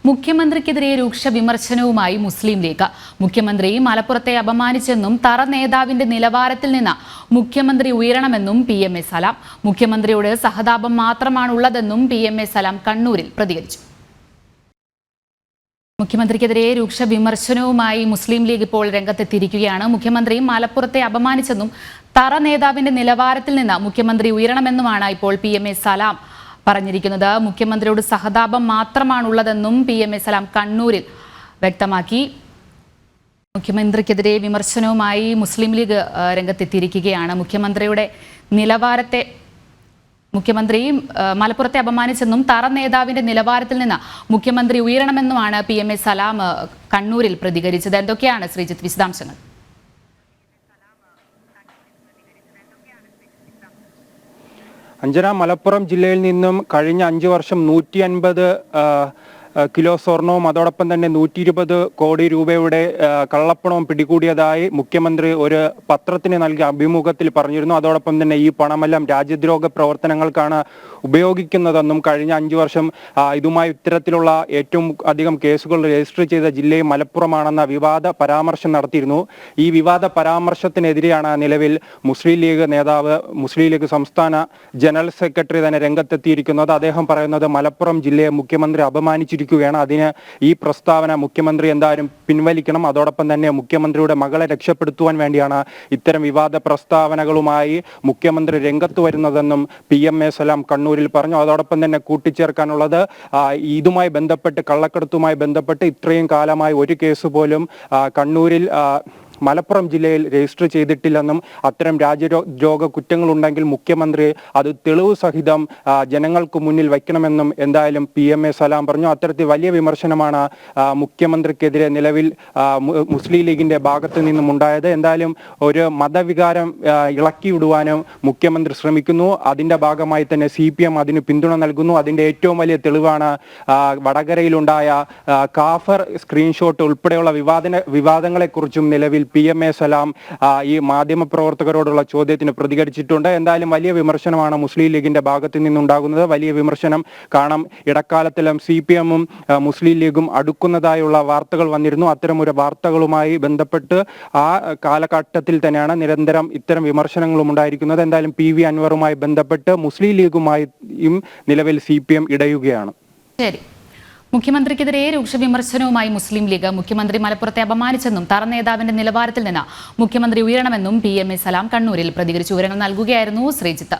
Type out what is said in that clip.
മുഖ്യമന്ത്രിക്കെതിരെ രൂക്ഷ വിമർശനവുമായി മുസ്ലിം ലീഗ്. മുഖ്യമന്ത്രി മലപ്പുറത്തെ അപമാനിച്ചെന്നും തറ നേതാവിന്റെ നിലവാരത്തിൽ നിന്ന് മുഖ്യമന്ത്രി ഉയരണമെന്നും PMA സലാം. മുഖ്യമന്ത്രിയോട് സഹതാപം മാത്രമാണുള്ളതെന്നും PMA സലാം കണ്ണൂരിൽ പ്രതികരിച്ചു. മുഖ്യമന്ത്രിക്കെതിരെ രൂക്ഷ വിമർശനവുമായി മുസ്ലിം ലീഗ് ഇപ്പോൾ രംഗത്തെത്തിയിരിക്കുകയാണ്. മുഖ്യമന്ത്രി മലപ്പുറത്തെ അപമാനിച്ചെന്നും തറ നേതാവിന്റെ നിലവാരത്തിൽ നിന്ന് മുഖ്യമന്ത്രി ഉയരണമെന്നുമാണ് ഇപ്പോൾ PMA സലാം പറഞ്ഞിരിക്കുന്നത്. മുഖ്യമന്ത്രിയോട് സഹതാപം മാത്രമാണുള്ളതെന്നും PMA സലാം കണ്ണൂരിൽ വ്യക്തമാക്കി. മുഖ്യമന്ത്രിക്കെതിരെ വിമർശനവുമായി മുസ്ലിം ലീഗ് രംഗത്തെത്തിയിരിക്കുകയാണ്. മുഖ്യമന്ത്രി മലപ്പുറത്തെ അപമാനിച്ചെന്നും തറ നേതാവിന്റെ നിലവാരത്തിൽ നിന്ന് മുഖ്യമന്ത്രി ഉയരണമെന്നുമാണ് PMA സലാം കണ്ണൂരിൽ പ്രതികരിച്ചത്. എന്തൊക്കെയാണ് ശ്രീജിത്ത് വിശദാംശങ്ങൾ? അഞ്ജന, മലപ്പുറം ജില്ലയിൽ നിന്നും കഴിഞ്ഞ 5 വർഷം 150 കിലോ സ്വർണവും അതോടൊപ്പം തന്നെ 120 കോടി രൂപയുടെ കള്ളപ്പണവും പിടികൂടിയതായി മുഖ്യമന്ത്രി ഒരു പത്രത്തിന് നൽകിയ അഭിമുഖത്തിൽ പറഞ്ഞിരുന്നു. അതോടൊപ്പം തന്നെ ഈ പണമെല്ലാം രാജ്യദ്രോഹ പ്രവർത്തനങ്ങൾക്കാണ് ഉപയോഗിക്കുന്നതെന്നും കഴിഞ്ഞ 5 വർഷം ഇതുമായി ഇത്തരത്തിലുള്ള ഏറ്റവും അധികം കേസുകൾ രജിസ്റ്റർ ചെയ്ത ജില്ലയും മലപ്പുറമാണെന്ന വിവാദ പരാമർശം നടത്തിയിരുന്നു. ഈ വിവാദ പരാമർശത്തിനെതിരെയാണ് നിലവിൽ മുസ്ലിം ലീഗ് നേതാവ്, മുസ്ലിം ലീഗ് സംസ്ഥാന ജനറൽ സെക്രട്ടറി തന്നെ രംഗത്തെത്തിയിരിക്കുന്നത്. അദ്ദേഹം പറയുന്നത് മലപ്പുറം ജില്ലയെ മുഖ്യമന്ത്രി അപമാനിച്ചിരിക്കുകയാണ്. അതിന് ഈ പ്രസ്താവന മുഖ്യമന്ത്രി എന്തായാലും പിൻവലിക്കണം. അതോടൊപ്പം തന്നെ മുഖ്യമന്ത്രിയുടെ മകളെ രക്ഷപ്പെടുത്തുവാൻ വേണ്ടിയാണ് ഇത്തരം വിവാദ പ്രസ്താവനകളുമായി മുഖ്യമന്ത്രി രംഗത്ത് വരുന്നതെന്നും PMA സലാം കണ്ണൂരിൽ പറഞ്ഞു. അതോടൊപ്പം തന്നെ കൂട്ടിച്ചേർക്കാനുള്ളത്, ഇതുമായി ബന്ധപ്പെട്ട് കള്ളക്കടത്തുമായി ബന്ധപ്പെട്ട് ഇത്രയും കാലമായി ഒരു കേസ് പോലും കണ്ണൂരിൽ മലപ്പുറം ജില്ലയിൽ രജിസ്റ്റർ ചെയ്തിട്ടില്ലെന്നും അത്തരം രാജ്യദ്രോഹ കുറ്റങ്ങളുണ്ടെങ്കിൽ മുഖ്യമന്ത്രി അത് തെളിവ് സഹിതം ജനങ്ങൾക്ക് മുന്നിൽ വയ്ക്കണമെന്നും എന്തായാലും PMA സലാം പറഞ്ഞു. അത്തരത്തിൽ വലിയ വിമർശനമാണ് മുഖ്യമന്ത്രിക്കെതിരെ നിലവിൽ മുസ്ലിം ലീഗിന്റെ ഭാഗത്ത് നിന്നും ഉണ്ടായത്. എന്തായാലും ഒരു മതവികാരം ഇളക്കിവിടുവാനും മുഖ്യമന്ത്രി ശ്രമിക്കുന്നു. അതിന്റെ ഭാഗമായി തന്നെ CPM അതിന് പിന്തുണ നൽകുന്നു. അതിന്റെ ഏറ്റവും വലിയ തെളിവാണ് വടകരയിലുണ്ടായ കാഫർ സ്ക്രീൻഷോട്ട് ഉൾപ്പെടെയുള്ള വിവാദങ്ങളെക്കുറിച്ചും നിലവിൽ PMA സലാം ഈ മാധ്യമപ്രവർത്തകരോടുള്ള ചോദ്യത്തിന് പ്രതികരിച്ചിട്ടുണ്ട്. എന്തായാലും വലിയ വിമർശനമാണ് മുസ്ലിം ലീഗിന്റെ ഭാഗത്ത് നിന്നുണ്ടാകുന്നത്. വലിയ വിമർശനം കാണാം. ഇടക്കാലത്തെല്ലാം CPM-ഉം മുസ്ലിം ലീഗും അടുക്കുന്നതായുള്ള വാർത്തകൾ വന്നിരുന്നു. അത്തരം ഒരു വാർത്തകളുമായി ബന്ധപ്പെട്ട് ആ കാലഘട്ടത്തിൽ തന്നെയാണ് നിരന്തരം ഇത്തരം വിമർശനങ്ങളും ഉണ്ടായിരിക്കുന്നത്. എന്തായാലും PV അൻവറുമായി ബന്ധപ്പെട്ട് മുസ്ലിം ലീഗുമായും നിലവിൽ CPM ഇടയുകയാണ്. ശരി. മുഖ്യമന്ത്രിക്കെതിരെ രൂക്ഷ വിമർശനവുമായി മുസ്ലിം ലീഗ്. മുഖ്യമന്ത്രി മലപ്പുറത്തെ അപമാനിച്ചെന്നും തറ നേതാവിന്റെ നിലവാരത്തിൽ നിന്ന് മുഖ്യമന്ത്രി ഉയരണമെന്നും PMA സലാം കണ്ണൂരിൽ പ്രതികരിച്ചു. വിവരങ്ങൾ നൽകുകയായിരുന്നു ശ്രീജിത്ത്.